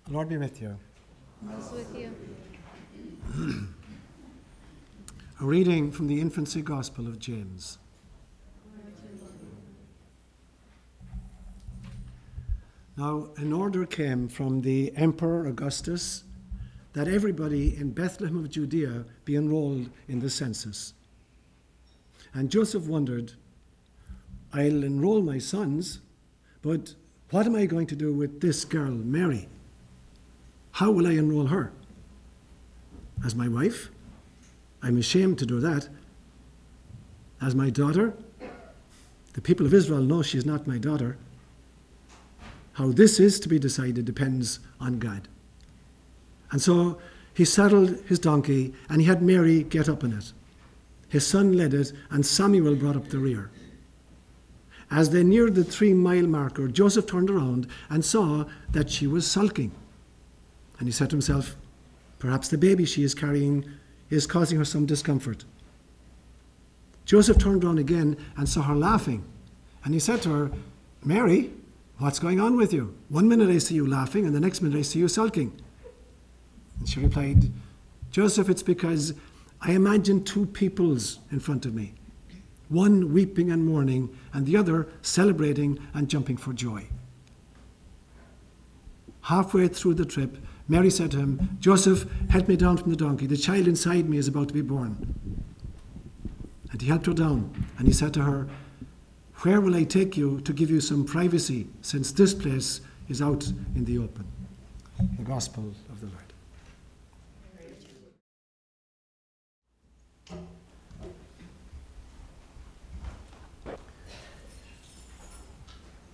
Lord be with you. Also with you. A reading from the Infancy Gospel of James. Now, an order came from the Emperor Augustus that everybody in Bethlehem of Judea be enrolled in the census. And Joseph wondered, I'll enroll my sons, but what am I going to do with this girl, Mary? How will I enroll her? As my wife? I'm ashamed to do that. As my daughter? The people of Israel know she's not my daughter. How this is to be decided depends on God. And so he saddled his donkey and he had Mary get up on it. His son led it and Samuel brought up the rear. As they neared the 3-mile marker, Joseph turned around and saw that she was sulking. And he said to himself, perhaps the baby she is carrying is causing her some discomfort. Joseph turned around again and saw her laughing. And he said to her, Mary, what's going on with you? One minute I see you laughing and the next minute I see you sulking. And she replied, Joseph, it's because I imagined 2 peoples in front of me, one weeping and mourning and the other celebrating and jumping for joy. Halfway through the trip, Mary said to him, Joseph, help me down from the donkey. The child inside me is about to be born. And he helped her down, and he said to her, where will I take you to give you some privacy, since this place is out in the open? The Gospel of the Lord.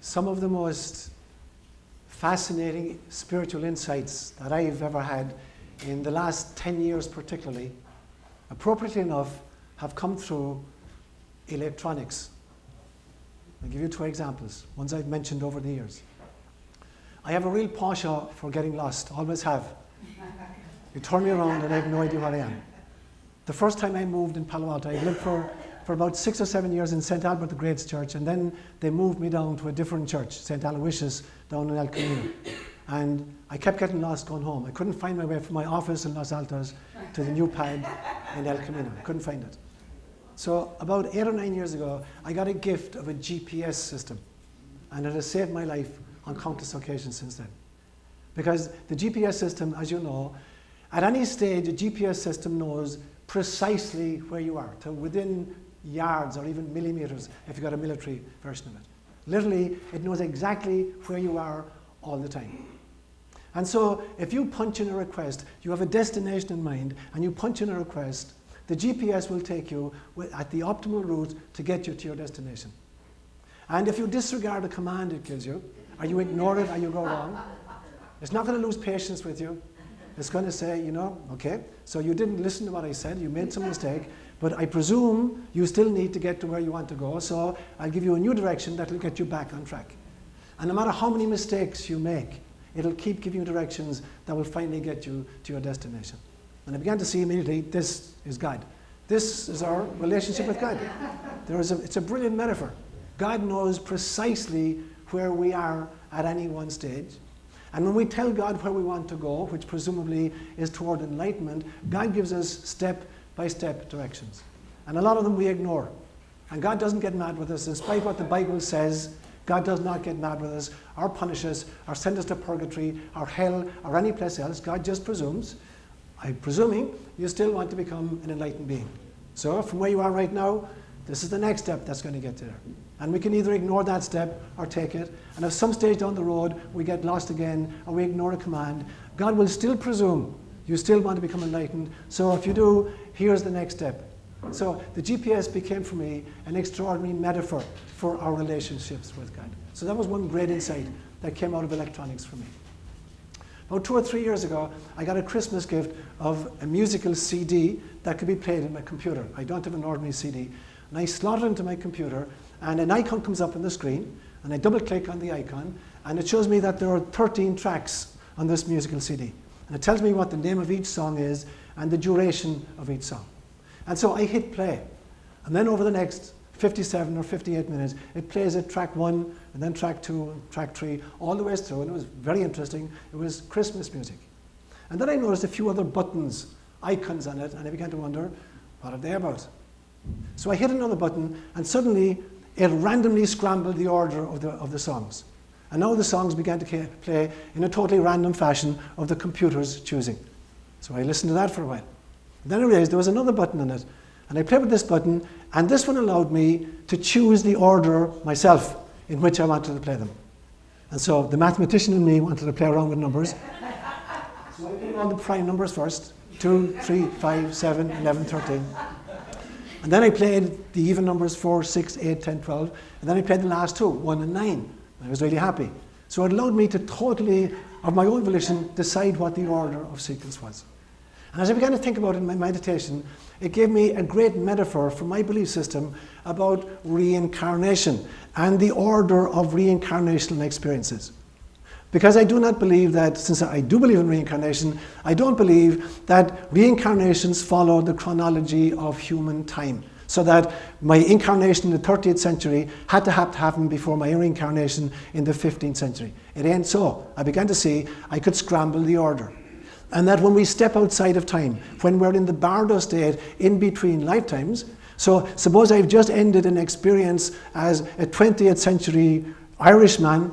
Some of the most fascinating spiritual insights that I've ever had in the last 10 years particularly, appropriately enough, have come through electronics. I'll give you 2 examples, ones I've mentioned over the years. I have a real penchant for getting lost, always have. You turn me around and I have no idea where I am. The first time I moved in Palo Alto, I lived for about 6 or 7 years in St. Albert the Great's church, and then they moved me down to a different church, St. Aloysius, down in El Camino. And I kept getting lost going home. I couldn't find my way from my office in Los Altos to the new pad in El Camino. I couldn't find it. So about 8 or 9 years ago, I got a gift of a GPS system, and it has saved my life on countless occasions since then. Because the GPS system, as you know, at any stage, a GPS system knows precisely where you are, to within yards or even millimeters if you've got a military version of it. Literally, it knows exactly where you are all the time. And so if you punch in a request, you have a destination in mind, and you punch in a request, the GPS will take you at the optimal route to get you to your destination. And if you disregard a command it gives you, or you ignore it or you go wrong, it's not going to lose patience with you. It's going to say, you know, okay, so you didn't listen to what I said, you made some mistake, but I presume you still need to get to where you want to go, so I'll give you a new direction that will get you back on track. And no matter how many mistakes you make, it'll keep giving you directions that will finally get you to your destination. And I began to see immediately, this is God. This is our relationship with God. It's a brilliant metaphor. God knows precisely where we are at any one stage. And when we tell God where we want to go, which presumably is toward enlightenment, God gives us step-by-step directions. And a lot of them we ignore. And God doesn't get mad with us. In spite of what the Bible says, God does not get mad with us, or punish us, or send us to purgatory, or hell, or any place else. God just presumes, I'm presuming, you still want to become an enlightened being. So from where you are right now, this is the next step that's going to get there. And we can either ignore that step or take it. And if some stage down the road we get lost again or we ignore a command, God will still presume you still want to become enlightened. So if you do, here's the next step. So the GPS became for me an extraordinary metaphor for our relationships with God. So that was one great insight that came out of electronics for me. About 2 or 3 years ago, I got a Christmas gift of a musical CD that could be played in my computer. I don't have an ordinary CD. And I slot it into my computer, and an icon comes up on the screen, and I double-click on the icon, and it shows me that there are 13 tracks on this musical CD. And it tells me what the name of each song is and the duration of each song. And so I hit play. And then over the next 57 or 58 minutes. It plays at track 1 and then track 2 and track 3 all the way through, and it was very interesting. It was Christmas music. And then I noticed a few other buttons, icons on it, and I began to wonder, what are they about? So I hit another button, and suddenly it randomly scrambled the order of the songs. And now the songs began to play in a totally random fashion of the computer's choosing. So I listened to that for a while. And then I realized there was another button in it. And I played with this button, and this one allowed me to choose the order myself in which I wanted to play them. And so the mathematician in me wanted to play around with numbers. So I played all the prime numbers first, 2, 3, 5, 7, 11, 13. And then I played the even numbers, 4, 6, 8, 10, 12. And then I played the last two, 1 and 9. I was really happy. So it allowed me to totally, of my own volition, decide what the order of sequence was. And as I began to think about it in my meditation, it gave me a great metaphor for my belief system about reincarnation and the order of reincarnational experiences. Because I do not believe that, since I do believe in reincarnation, I don't believe that reincarnations follow the chronology of human time. So that my incarnation in the 30th century had to happen before my reincarnation in the 15th century. It ain't so. I began to see I could scramble the order. And that when we step outside of time, when we're in the bardo state in between lifetimes, so suppose I've just ended an experience as a 20th century Irishman,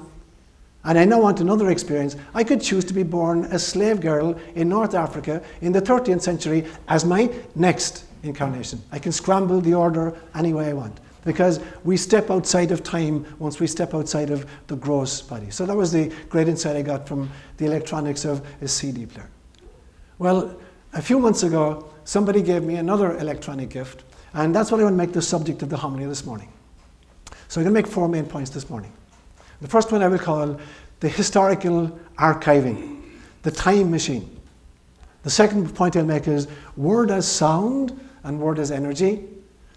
and I now want another experience, I could choose to be born a slave girl in North Africa in the 13th century as my next incarnation. I can scramble the order any way I want, because we step outside of time once we step outside of the gross body. So that was the great insight I got from the electronics of a CD player. Well, a few months ago, somebody gave me another electronic gift, and that's what I want to make the subject of the homily this morning. So I'm going to make 4 main points this morning. The first one I will call the historical archiving, the time machine. The second point I'll make is word as sound and word as energy.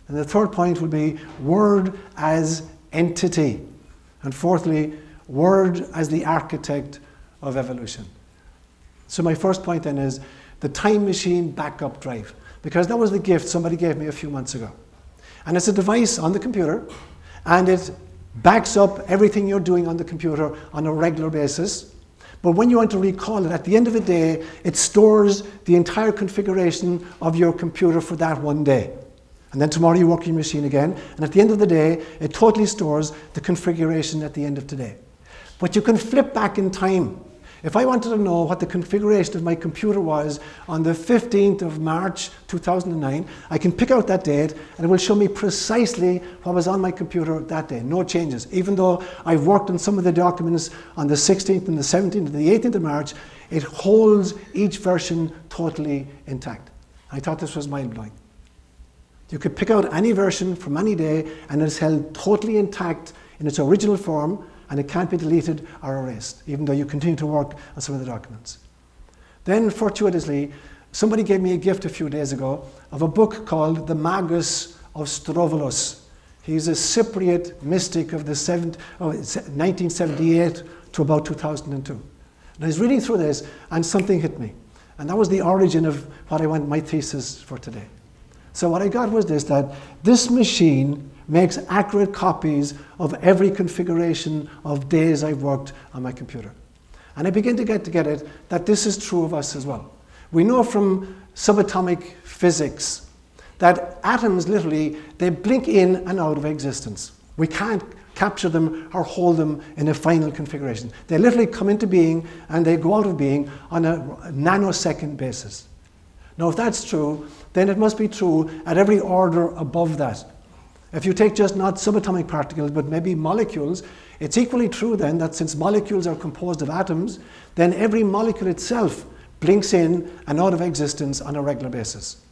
And the third point will be word as entity. And fourthly, word as the architect of evolution. So my first point then is the time machine backup drive, because that was the gift somebody gave me a few months ago. And it's a device on the computer, and it backs up everything you're doing on the computer on a regular basis. But when you want to recall it, at the end of the day, it stores the entire configuration of your computer for that one day. And then tomorrow you work your machine again, and at the end of the day, it totally stores the configuration at the end of today. But you can flip back in time. If I wanted to know what the configuration of my computer was on the 15th of March 2009, I can pick out that date, and it will show me precisely what was on my computer that day. No changes. Even though I've worked on some of the documents on the 16th and the 17th and the 18th of March, it holds each version totally intact. I thought this was mind-blowing. You could pick out any version from any day, and it's held totally intact in its original form, and it can't be deleted or erased, even though you continue to work on some of the documents. Then, fortuitously, somebody gave me a gift a few days ago of a book called The Magus of Strovolos. He's a Cypriot mystic of the 1978 to about 2002. And I was reading through this, and something hit me. And that was the origin of what I want my thesis for today. So what I got was this, that this machine makes accurate copies of every configuration of days I've worked on my computer. And I begin to get it that this is true of us as well. We know from subatomic physics that atoms literally, they blink in and out of existence. We can't capture them or hold them in a final configuration. They literally come into being and they go out of being on a nanosecond basis. Now, if that's true, then it must be true at every order above that. If you take just not subatomic particles, but maybe molecules, it's equally true then that since molecules are composed of atoms, then every molecule itself blinks in and out of existence on a regular basis.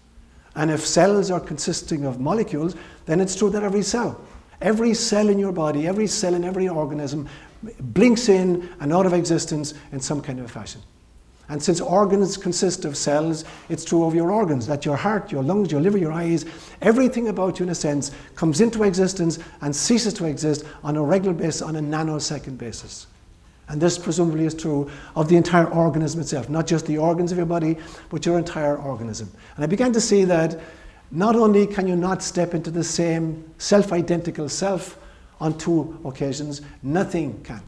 And if cells are consisting of molecules, then it's true that every cell in your body, every cell in every organism blinks in and out of existence in some kind of a fashion. And since organs consist of cells, it's true of your organs, that your heart, your lungs, your liver, your eyes, everything about you in a sense comes into existence and ceases to exist on a regular basis, on a nanosecond basis. And this presumably is true of the entire organism itself, not just the organs of your body, but your entire organism. And I began to see that Not only can you not step into the same self-identical self on two occasions, nothing can.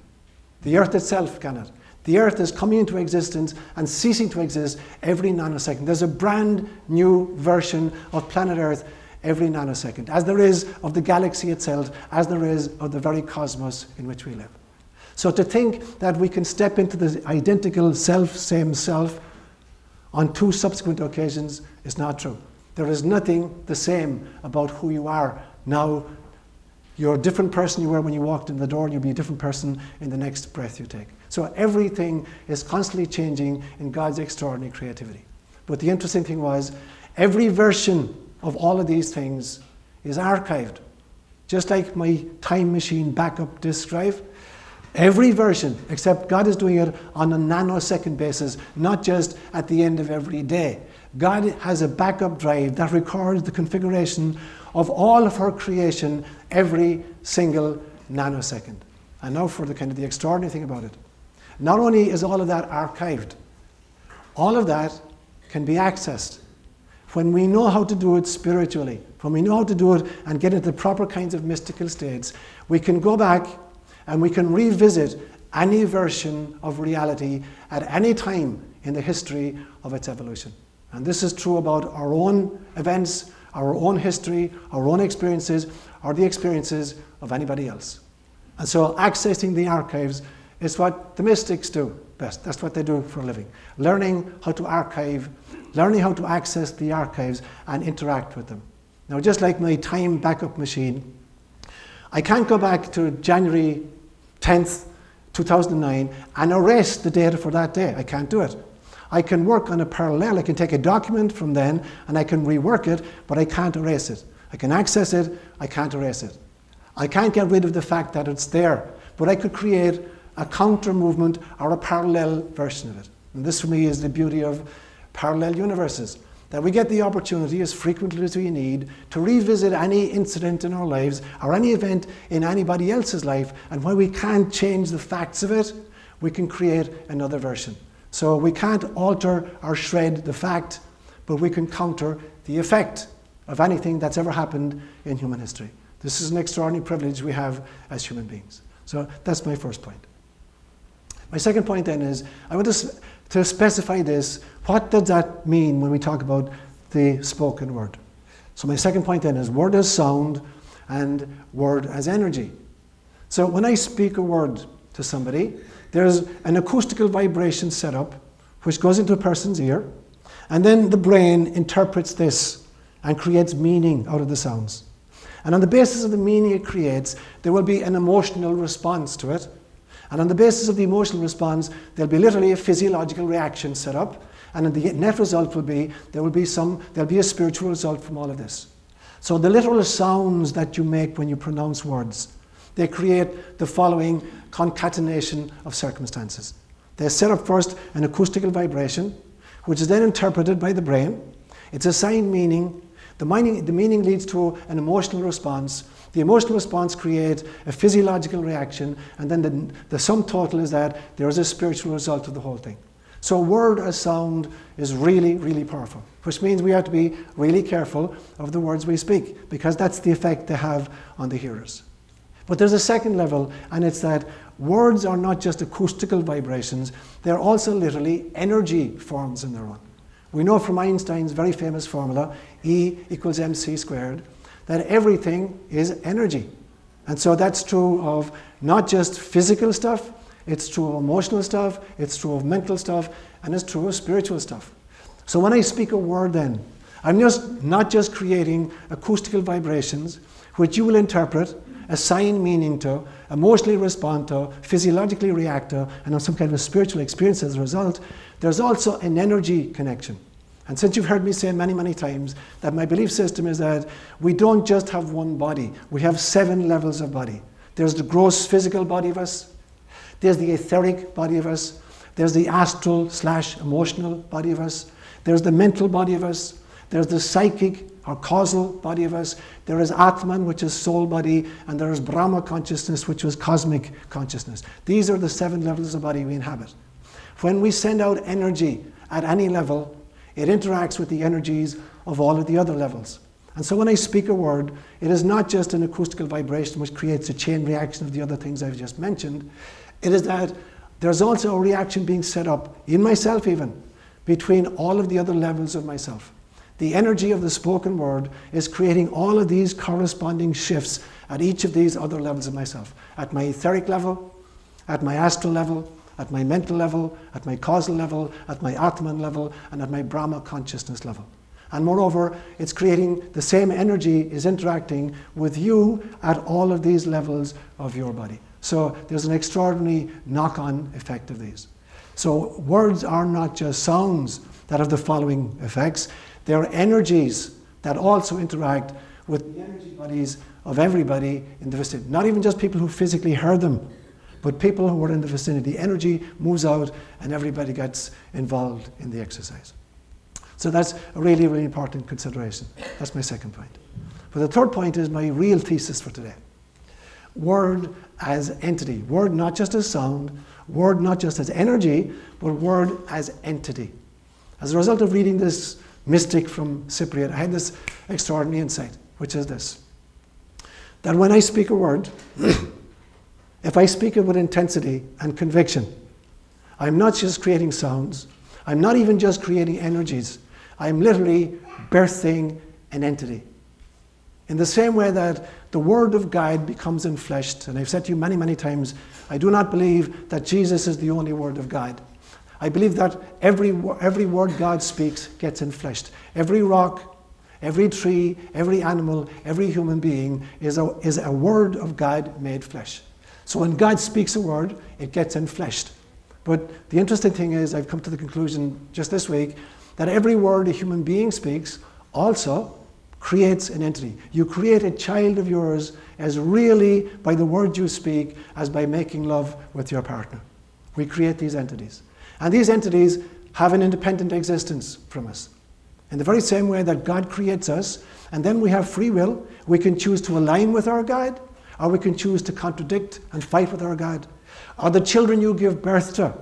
The earth itself cannot. The earth is coming into existence and ceasing to exist every nanosecond. There's a brand new version of planet Earth every nanosecond, as there is of the galaxy itself, as there is of the very cosmos in which we live. So to think that we can step into the identical self, same self, on two subsequent occasions is not true. There is nothing the same about who you are now. You're a different person you were when you walked in the door, and you'll be a different person in the next breath you take. So everything is constantly changing in God's extraordinary creativity. But the interesting thing was, every version of all of these things is archived. Just like my time machine backup disk drive, every version, except God is doing it on a nanosecond basis, not just at the end of every day. God has a backup drive that records the configuration of all of her creation every single nanosecond. And now for the extraordinary thing about it. Not only is all of that archived, all of that can be accessed. When we know how to do it spiritually, when we know how to do it and get into the proper kinds of mystical states, we can go back and we can revisit any version of reality at any time in the history of its evolution. And this is true about our own events, our own history, our own experiences, or the experiences of anybody else. And so accessing the archives is what the mystics do best. That's what they do for a living. Learning how to archive, learning how to access the archives and interact with them. Now, just like my time backup machine, I can't go back to January 10th, 2009 and erase the data for that day. I can't do it. I can work on a parallel. I can take a document from then and I can rework it, but I can't erase it. I can access it, I can't erase it. I can't get rid of the fact that it's there, but I could create a counter movement or a parallel version of it. And this for me is the beauty of parallel universes, that we get the opportunity as frequently as we need to revisit any incident in our lives or any event in anybody else's life, and when we can't change the facts of it, we can create another version. So we can't alter or shred the fact, but we can counter the effect of anything that's ever happened in human history. This is an extraordinary privilege we have as human beings. So that's my first point. My second point then is, I want to specify this. What does that mean when we talk about the spoken word? So my second point then is word as sound and word as energy. So when I speak a word to somebody, there's an acoustical vibration set up which goes into a person's ear, and then the brain interprets this and creates meaning out of the sounds. And on the basis of the meaning it creates, there will be an emotional response to it. And on the basis of the emotional response, there'll be literally a physiological reaction set up. And the net result will be, there'll be a spiritual result from all of this. So the literal sounds that you make when you pronounce words, they create the following concatenation of circumstances. They set up first an acoustical vibration, which is then interpreted by the brain. It's assigned meaning. The meaning leads to an emotional response. The emotional response creates a physiological reaction, and then the sum total is that there is a spiritual result of the whole thing. So word as sound is really, really powerful, which means we have to be really careful of the words we speak, because that's the effect they have on the hearers. But there's a second level, and it's that words are not just acoustical vibrations, they're also literally energy forms in their own. We know from Einstein's very famous formula, E equals mc squared, that everything is energy. And so that's true of not just physical stuff, it's true of emotional stuff, it's true of mental stuff, and it's true of spiritual stuff. So when I speak a word then, I'm not just creating acoustical vibrations, which you will interpret, assign meaning to, emotionally respond to, physiologically react to, and have some kind of a spiritual experience as a result. There's also an energy connection. And since you've heard me say many, many times that my belief system is that we don't just have one body, we have 7 levels of body. There's the gross physical body of us, there's the etheric body of us, there's the astral/emotional body of us, there's the mental body of us, there's the psychic or causal body of us, there is Atman, which is soul body, and there is Brahma consciousness, which was cosmic consciousness. These are the 7 levels of body we inhabit. When we send out energy at any level, it interacts with the energies of all of the other levels. And so when I speak a word, it is not just an acoustical vibration which creates a chain reaction of the other things I've just mentioned. It is that there's also a reaction being set up, in myself even, between all of the other levels of myself. The energy of the spoken word is creating all of these corresponding shifts at each of these other levels of myself. At my etheric level, at my astral level, at my mental level, at my causal level, at my Atman level, and at my Brahma consciousness level. And moreover, it's creating the same energy is interacting with you at all of these levels of your body. So there's an extraordinary knock-on effect of these. So words are not just sounds that have the following effects. They're energies that also interact with the energy bodies of everybody in the vicinity. Not even just people who physically heard them, but people who were in the vicinity. Energy moves out and everybody gets involved in the exercise. So that's a really, really important consideration. That's my second point. But the third point is my real thesis for today. Word as entity. Word not just as sound, word not just as energy, but word as entity. As a result of reading this mystic from Cypriot, I had this extraordinary insight, which is this. That when I speak a word, if I speak it with intensity and conviction, I'm not just creating sounds, I'm not even just creating energies, I'm literally birthing an entity. In the same way that the Word of God becomes enfleshed, and I've said to you many, many times, I do not believe that Jesus is the only Word of God. I believe that every word God speaks gets enfleshed. Every rock, every tree, every animal, every human being is a Word of God made flesh. So when God speaks a word, it gets enfleshed. But the interesting thing is, I've come to the conclusion just this week, that every word a human being speaks also creates an entity. You create a child of yours as really by the word you speak as by making love with your partner. We create these entities. And these entities have an independent existence from us. In the very same way that God creates us, and then we have free will, we can choose to align with our God, or we can choose to contradict and fight with our God. Or the children you give birth to,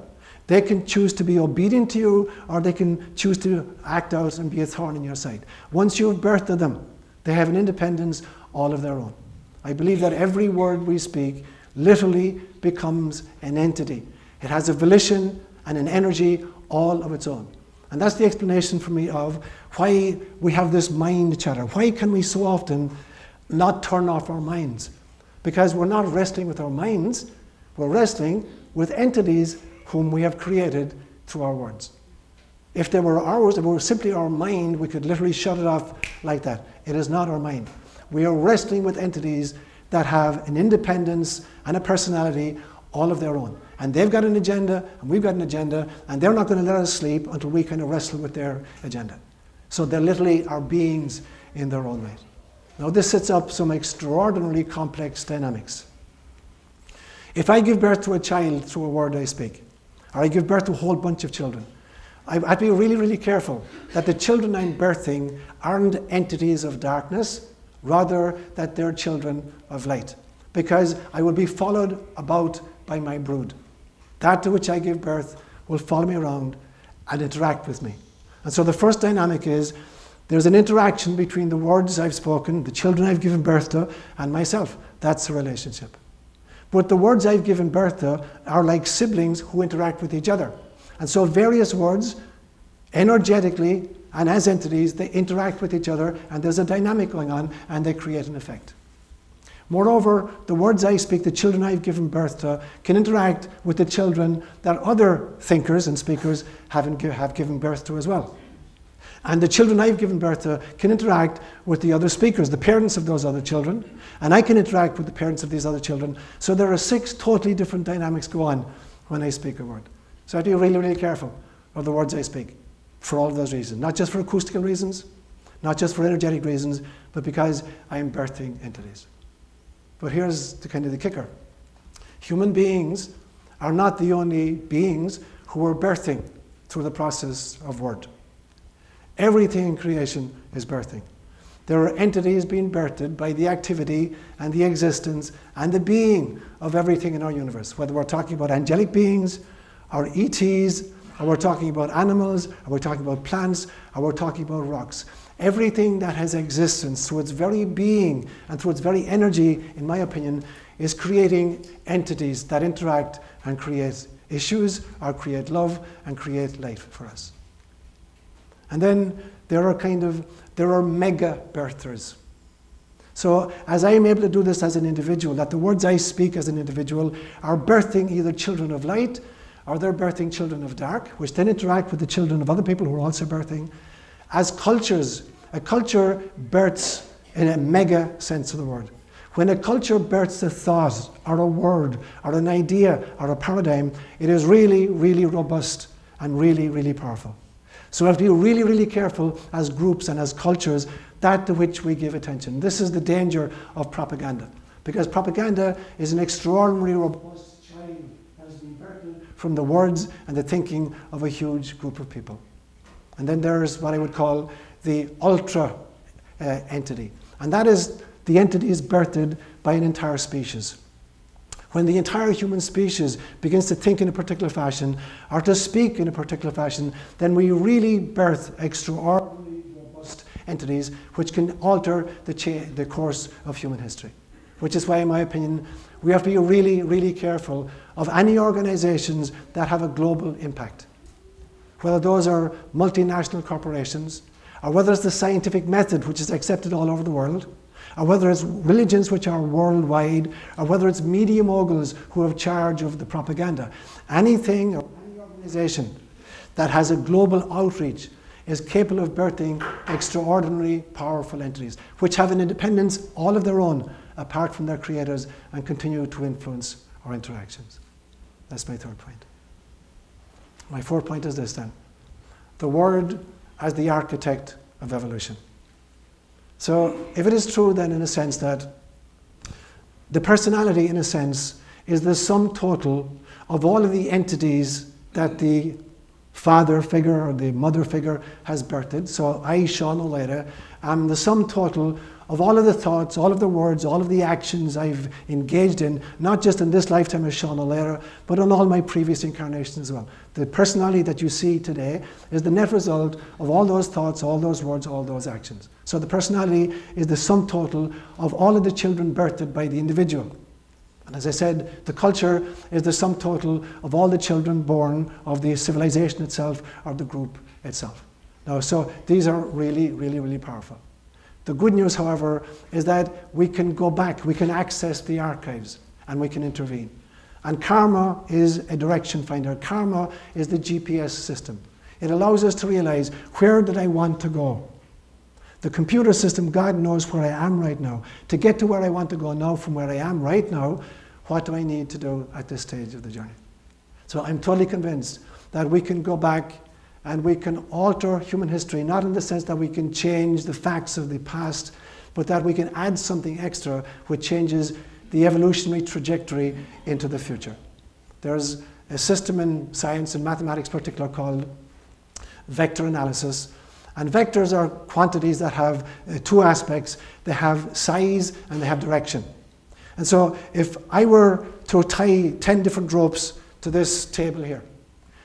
they can choose to be obedient to you, or they can choose to act out and be a thorn in your side. Once you have birthed them, they have an independence all of their own. I believe that every word we speak literally becomes an entity. It has a volition and an energy all of its own. And that's the explanation for me of why we have this mind chatter. Why can we so often not turn off our minds? Because we're not wrestling with our minds, we're wrestling with entities whom we have created through our words. If they were ours, if it were simply our mind, we could literally shut it off like that. It is not our mind. We are wrestling with entities that have an independence and a personality all of their own. And they've got an agenda, and we've got an agenda, and they're not going to let us sleep until we kind of wrestle with their agenda. So they literally are beings in their own right. Now this sets up some extraordinarily complex dynamics. If I give birth to a child through a word I speak, or I give birth to a whole bunch of children, I'd be really, really careful that the children I'm birthing aren't entities of darkness, rather that they're children of light. Because I will be followed about by my brood. That to which I give birth will follow me around and interact with me. And so the first dynamic is, there's an interaction between the words I've spoken, the children I've given birth to, and myself. That's the relationship. But the words I've given birth to are like siblings who interact with each other. And so various words, energetically and as entities, they interact with each other, and there's a dynamic going on, and they create an effect. Moreover, the words I speak, the children I've given birth to, can interact with the children that other thinkers and speakers have given birth to as well. And the children I've given birth to can interact with the other speakers, the parents of those other children, and I can interact with the parents of these other children. So there are 6 totally different dynamics go on when I speak a word. So I have to be really, really careful of the words I speak for all of those reasons. Not just for acoustical reasons, not just for energetic reasons, but because I am birthing entities. But here's the kind of the kicker. Human beings are not the only beings who are birthing through the process of word. Everything in creation is birthing. There are entities being birthed by the activity and the existence and the being of everything in our universe. Whether we're talking about angelic beings, or ETs, or we're talking about animals, or we're talking about plants, or we're talking about rocks. Everything that has existence through its very being and through its very energy, in my opinion, is creating entities that interact and create issues or create love and create life for us. And then there are mega birthers. So as I am able to do this as an individual, that the words I speak as an individual are birthing either children of light or they're birthing children of dark, which then interact with the children of other people who are also birthing. As cultures, a culture births in a mega sense of the word. When a culture births a thought or a word or an idea or a paradigm, it is really, really robust and really, really powerful. So we have to be really, really careful as groups and as cultures that to which we give attention. This is the danger of propaganda, because propaganda is an extraordinarily robust child that has been birthed from the words and the thinking of a huge group of people. And then there's what I would call the ultra entity, and that is the entity is birthed by an entire species. When the entire human species begins to think in a particular fashion or to speak in a particular fashion, then we really birth extraordinarily robust entities which can alter the course of human history. Which is why, in my opinion, we have to be really, really careful of any organizations that have a global impact. Whether those are multinational corporations, or whether it's the scientific method which is accepted all over the world, or whether it's religions which are worldwide, or whether it's media moguls who have charge of the propaganda. Anything or any organization that has a global outreach is capable of birthing extraordinarily powerful entities, which have an independence all of their own, apart from their creators, and continue to influence our interactions. That's my third point. My fourth point is this then. The word as the architect of evolution. So if it is true then, in a sense, that the personality, in a sense, is the sum total of all of the entities that the father figure or the mother figure has birthed. So I, Sean O'Leary, am the sum total of all of the thoughts, all of the words, all of the actions I've engaged in, not just in this lifetime as Sean O'Leary, but on all my previous incarnations as well. The personality that you see today is the net result of all those thoughts, all those words, all those actions. So the personality is the sum total of all of the children birthed by the individual. And as I said, the culture is the sum total of all the children born of the civilization itself or the group itself. Now, so these are really, really, really powerful. The good news, however, is that we can go back, we can access the archives, and we can intervene. And karma is a direction finder. Karma is the GPS system. It allows us to realize, where did I want to go? The computer system, God knows where I am right now. To get to where I want to go now from where I am right now, what do I need to do at this stage of the journey? So I'm totally convinced that we can go back and we can alter human history, not in the sense that we can change the facts of the past, but that we can add something extra which changes the evolutionary trajectory into the future. There's a system in science, in mathematics in particular, called vector analysis. And vectors are quantities that have two aspects. They have size and they have direction. And so if I were to tie 10 different ropes to this table here,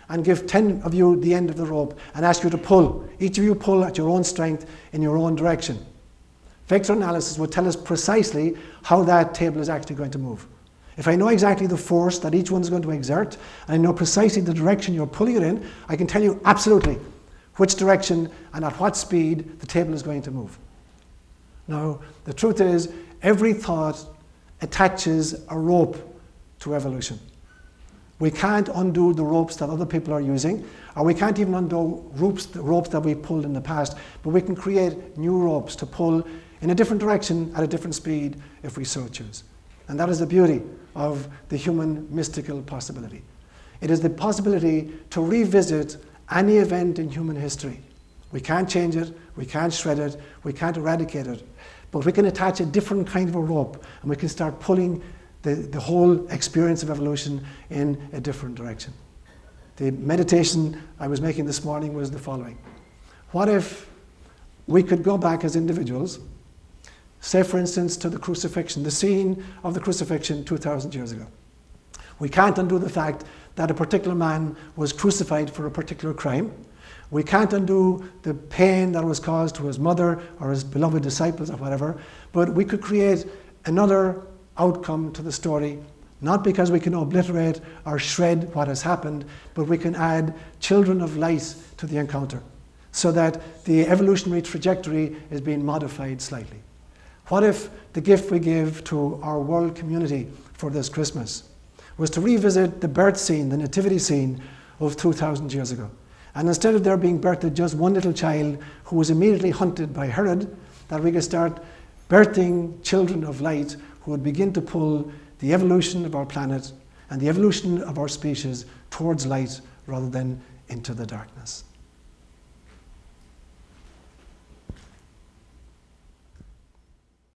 and give 10 of you the end of the rope and ask you to pull. Each of you pull at your own strength in your own direction. Vector analysis will tell us precisely how that table is actually going to move. If I know exactly the force that each one is going to exert, and I know precisely the direction you're pulling it in, I can tell you absolutely which direction and at what speed the table is going to move. Now, the truth is, every thought attaches a rope to evolution. We can't undo the ropes that other people are using, or we can't even undo the ropes that we pulled in the past, but we can create new ropes to pull in a different direction at a different speed if we so choose. And that is the beauty of the human mystical possibility. It is the possibility to revisit any event in human history. We can't change it, we can't shred it, we can't eradicate it, but we can attach a different kind of a rope and we can start pulling the whole experience of evolution in a different direction. The meditation I was making this morning was the following. What if we could go back as individuals, say for instance to the crucifixion, the scene of the crucifixion 2,000 years ago. We can't undo the fact that a particular man was crucified for a particular crime. We can't undo the pain that was caused to his mother or his beloved disciples or whatever, but we could create another outcome to the story, not because we can obliterate or shred what has happened, but we can add children of light to the encounter, so that the evolutionary trajectory is being modified slightly. What if the gift we give to our world community for this Christmas was to revisit the birth scene, the nativity scene of 2,000 years ago? And instead of there being birthed just one little child who was immediately hunted by Herod, that we could start birthing children of light who would begin to pull the evolution of our planet and the evolution of our species towards light rather than into the darkness.